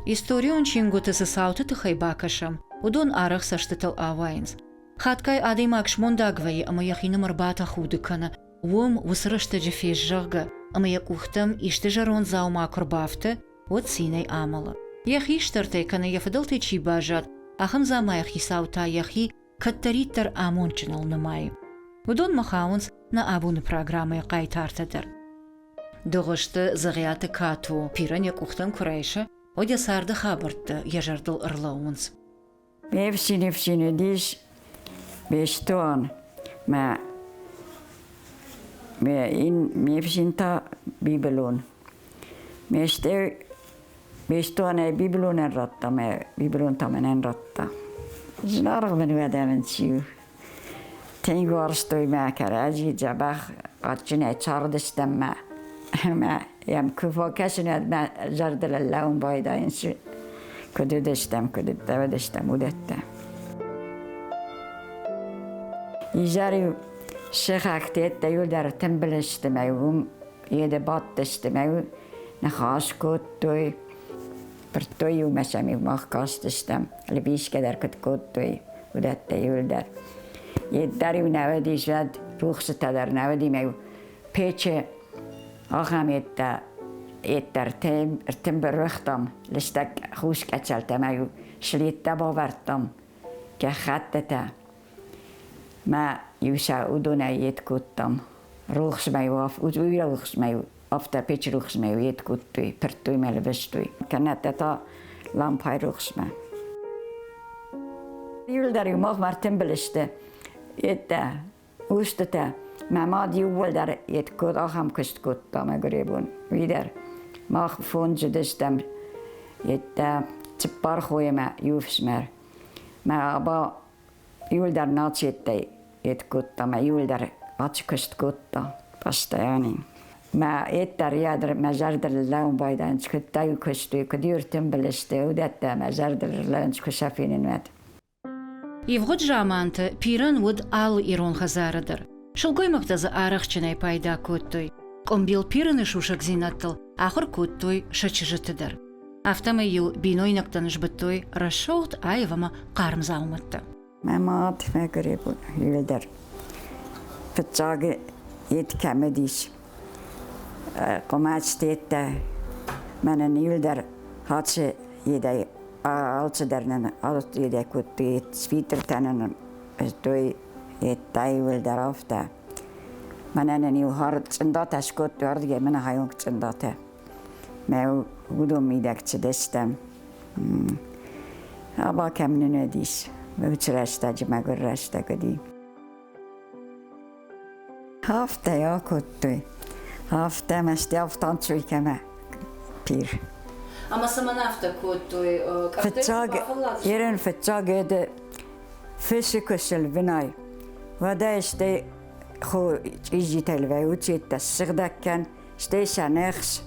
Историон чингутысы сауты тыхай бакашам, удон арах саштытыл авайнс. Хаткай адаймакш мондагвай ама яхинам арбата худыкана, уом усрышты джефеш жага, ама якухтам ишты жарон заума корбафты, вот синей амала. Яхи штартай кана яфадалты чибажат, ахам замаяхи саута яхи каттариттар амончинал намай. Удон махаунс на абуны программы кайтартадыр. Догышты зағияты кату, пиран якухтам курайша, одя сарды хабыртты, яжардыл ырлауынс. Мевсини диш бештуан, мевсинта бибелун. Бештуан бибелун enratta, bibelun tamen enratta. Narven vedämen siu. Tänk varstoi mäkärä, äjidja bäh, katjine çardistem Jam kufa käsineet mä jardelle laun paida ensi ködydestem udette. Ijari shekakti ette juldar tembelestemeu jede battestemeu na haaskottui pertoi jumäsemi mahkastestem eli viskederkot kottui udette juldar. Jeddari nävedis väd ruhsatadar nävedimeu peche Aham etter temberröhtam, listak huskatsaltamayu slittabavartam, kähättetä. Mä jusa uduna jetkuttam, ruhsmayu after pitch ruhsmayu jetkuttui, pertui meille vestui. Kannateta lampai ruhsma. Juldari mahmar tembeliste, että usteta. Mä maad juuldar jetkut ahamkust kuttama gribun vidar. Mah fundsudestam että tseparhuima juufsmer. Mä aba juuldar natsittei jetkuttama juuldar atskust kutta vastajani. Mä ettar jäädär mä jardar launpaidan skut tajukustui kudyr tembeliste udetta mä jardar launskusafinin mät. Ивгод жаманты пиран вуд ал ирон хазарадыр. Шылгой мактазы арахчынай пайда көттой. Комбил пираны шушак зинаттыл, ахыр көттой шачыжытыдыр. Автамай ел бинойнактан жбыттой расшоут айвама қарым заумытты. Мәмат мәгіребу юлдар. Пытсағы еткәмедіс. Қомачтетті мәнін юлдар хатсы едей алчыдарнын алт едей көтті ет свитертәнін той Taivuldar ofta. Mä näen ju hard tsendata skottu ardige minä hajun tsendata. Mä udon midäksi tästä. Aba kämnen edis. Utsrästä mä kurrästä kodi. Hafta ja kottui. Hafta mä sti aftantsui kämä pir. Ama saman hafta kottui. Jeren fetsag ede fysikusel vinay. وده اشتي خو يجي تلفيوتي تسغدا كان اشتي سانخس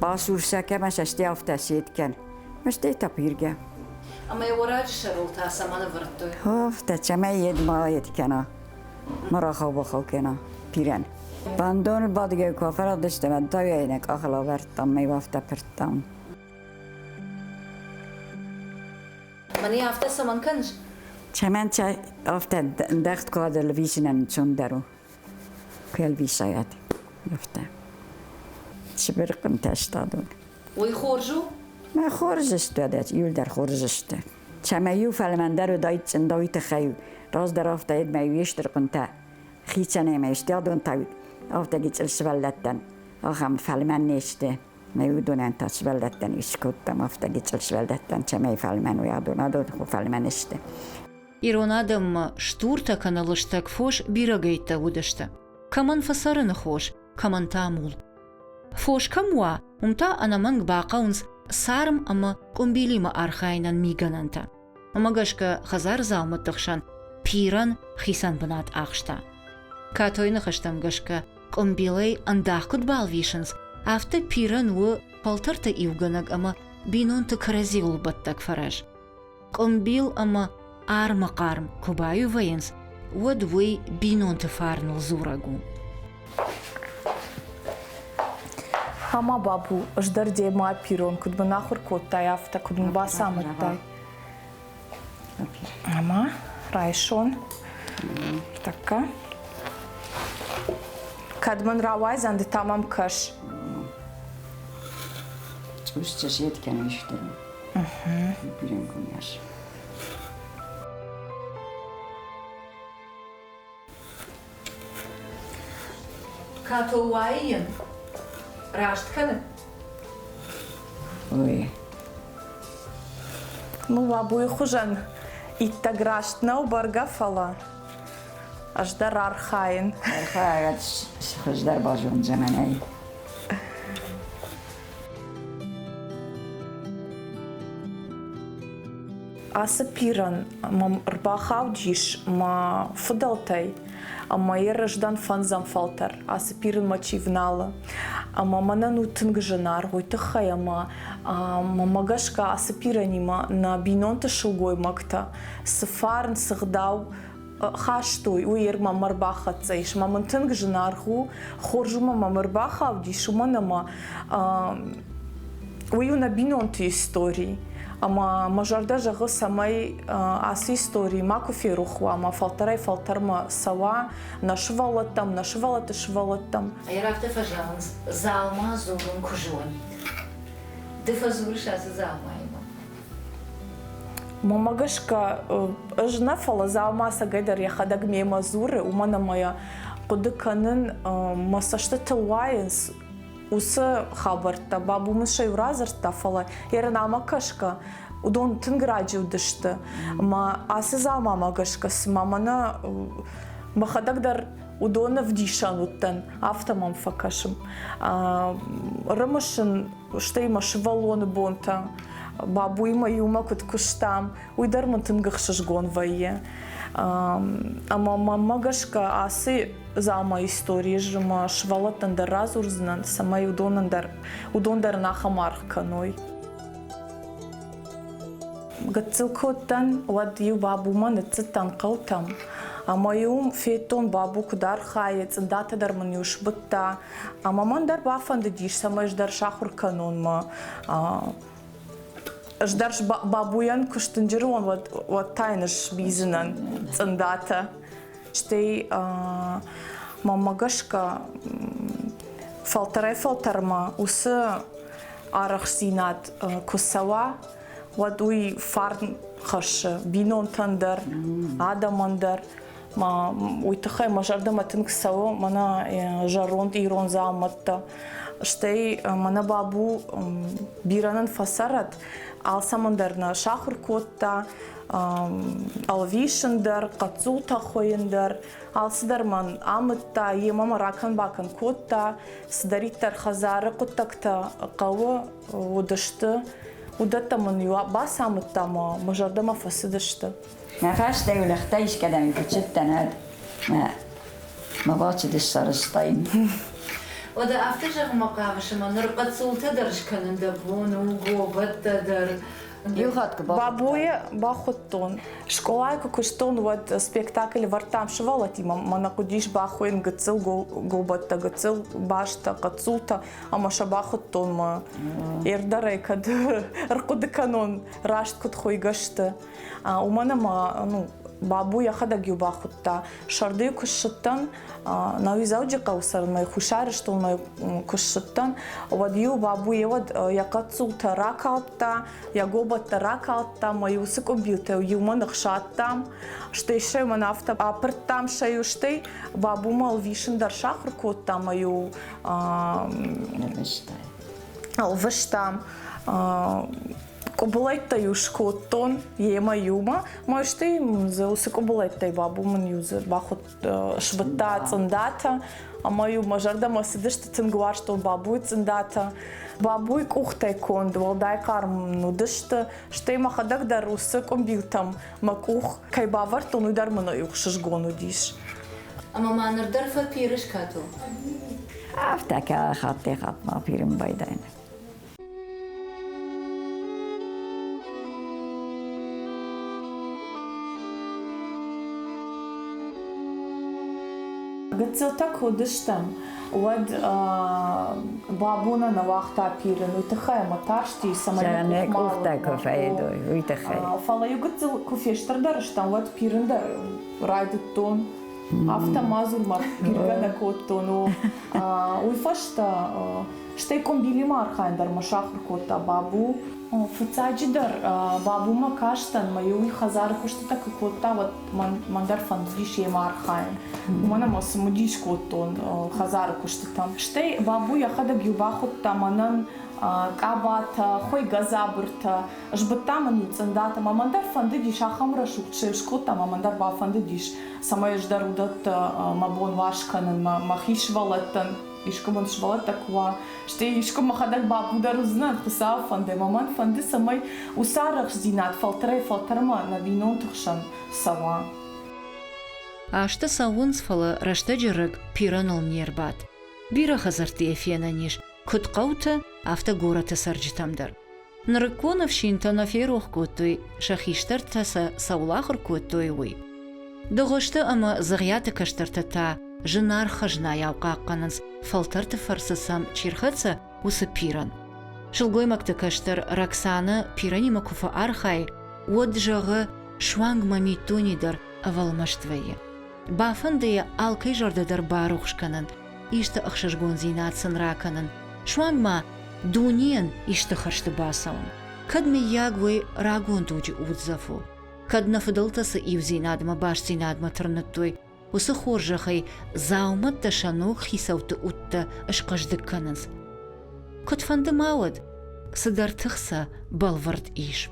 باسور ساكا ما اشتي افتاسيت كان ما اشتي تبيرجا اما يوراج شرولتا سمانا ورتوي هفتا تشميد ما يتكنا مرا خو كنا بيران باندون البادجة كوفرة دشتمن تايينك اخلا ورتام مي وافتا برتام ماني افتا سمان كنج Cemen ofta dacht kadar visinen çondaru. Kvel visayat. Ofta. Sibirqim tastadun. Oy khorju? Ma khorjist adat yuldar khorjist. Cema yu falmandaru daitsin daite khayu. Raz dar ofta ed ma yishtir qunta. Khitsane ma istadun taw. Ofta git svallattan. Aham falman neste. Ma yudun anta svallattan iskuttam ofta git svallattan cema falman yadun adun falman neste. Иронадам штурта каналыштак фош бирагайта удашта. Каман фасарыны хош, каман тамул. Фош камуа, умта анаманг бақаунс сарым ама комбилима архайнан мигананта. Амагашка хазар зауматтықшан пиран хисан бынат ақшта. Катойны хаштам гашка комбилай андақкут балвишынс, авта пиран у палтарта ивганаг ама бинонты карази улбаттак фараж. Комбил ама Арма-карм кубаю военс, вот вы бинон тефарнул зурагу. Ama babu, ождар дема пирон, куд мына хуркоттай афта, куд мба самыттай. Ama, rayşon. Така. Kadman ravayzan de tamam kaş. Çuğuşça yetken işte. Bilen konuyor. Katovayin. Raştkanı. Oy. Ну, babuy xujan. İtta graştna barga fala. Ождар архаин. Erkayat sıkızlar bazı zaman ay. Асы пиран, мам рбахавдиш, ма фудалтay. Ama yerajdan fanzam faltar. Асы пиран ма чивнала. Ama mana nu tângjanar, uite hai ama magashka асы piranima na binonta shulgoi makta. Să farn să dau хаштуй уер мамарбахаца иш мамантынг жнарху хоржума мамарбахавди шуманама уюна бинонти истории ама мажарда жагы самай асы истории маку ферухва ама фалтарма сава нашвалаттам Айрафта фажанс залма зурун кужон. Дефазур шасы залмайма. Мамагашка жна фала залмаса гайдар яхадаг мема зуры умана моя кудыканын масашты тылвайынс усы хабарта бабумыз шайуразырта фала ерен амакашка удон тынграджи удышты ма асы залма магашкас мамана махадагдар удона вдишан уттан автомам факашым рымышын штейма шывалоны бонта бабуйма юма кут куштам уйдар мантынгахшыш гонвайе ама мамагашка асы зама история жма швалатандар разурзнан самай удондар нахамарх каной гацылкоттан вад ю бабума нацытан калтам ама юм фетон бабу кудар хаец дата дарман юш бытта ама мандар бафанды диш самай ждар шахур канонма ждарш бабуян куштынжырон вот тайныш бизинан цындата штей мамагашка фалтарма усы арахсинат кусава вот уй фарн хаш бинон тандар адамандар ма уйтахай мажарда матын ксаво мана жарон ирон заматта штей мана бабу биранын фасарат алсамандарна шахыр котта алвишындар кацулта хойындар алсыдарман амытта емама ракан бакан котта сдариттар хазары коттакта кавы удышты удаттамын юа бас амыттама мажардама фасыдышты Nefes devlekte işkedem küçükten hadi. Ma bahçede sarıstayım. O da after maqavışıma nırqatsulta darışkanında bunu gobattadır. Yuhat бабуя бахоттон школайка куштон вот спектакль вартам швалатима мана кудиш бахуен гцил гобатта гцил башта кацулта ама шабахоттон ма ердарай кад ркуд канон рашт кут хойгашты умана ма ну бабуя хадаги бахотта шарды кушттан навизауджи каусар май хушар что май кушттан вадью бабуя вот якацулта ракалта ягобатта ракалта май усыкобилте юман хшаттам что еще ман авто апырттам шаюштей бабума вишендар шахр котта маю алвыштам Кобылайттай ушкоттон ема юма, можете за усыкобылайттай бабумын юзы бахот швыта цындата, а мою мажарда сидышты цынгуашто бабуй цындата. Бабуй кухтай конд, валдай карм нудышты, штей махадагдар усыкомбилтам макух кайбавартон уйдармына юхшышгону диш. Ama manırdır fapiriş katı. Aftaka hattı katma pirim baydayın. قتلتك ودشتم ود بابونا نواختا بيرن ويتخيل ما تاشتي شانك أختك فايدو ويتخيل فلا يقتل كوفيش تردرشتم ود بيرن در رايدتون Afta mazur ma pirgana kotonu uifashta shtejkom bili marha dar ma shahur kota babu fëcaji dar babu ma kashtan ma ju I hazar kushtata kota wat man dar fandish je marha mana ma smudish koton hazar kushtata shtej babu ya hada gyuba khotta manan Кабата, хой газабурта, жбатаман цендата, мамандар фандидиш, ахамра шукче, шкота, мамандар ба фандидиш, самая ждарудат мабон вашканан, махишвалатан, ишкоман швалата ква, ште ишком махадак ба будару знат, хуса фанде, маман фанди самай усарах зинат, фалтарма, на винон тухшан сава. Ашта саунс фала раштаджирыг пиранол нербат. Бира хазарти эфенаниш, كتقوت أفتا غورة تسرجتمدر نركون فشينتا نفيروخ كوتوي شخيشتر تسا سولاخر كوتوي وي دغشتا أما زغيات كشترتا جنار خجنا يوقاقننس فلترت فرسسام چيرخاتسا وسبيران شلغوي مكتكشتر ركسانا بيراني مكوفا أرخاي ود جغ شوانگ ماميتوني در أول مشتوية بافندية آلكي جرد در باروخشكنن إشتا أخششگون زينات سنراكنن شوانگ ما دونين إشتخرشت باسون كد مياغوي راغون دوجي أوتزافو كد نفضلتس إيوزيناد ما باش زيناد ما ترنتوي وسخورجخي زاومت تشانوخ خيسوت أوتا أشقش دكننس كد فند ماود صدر تخسا بالورد إيش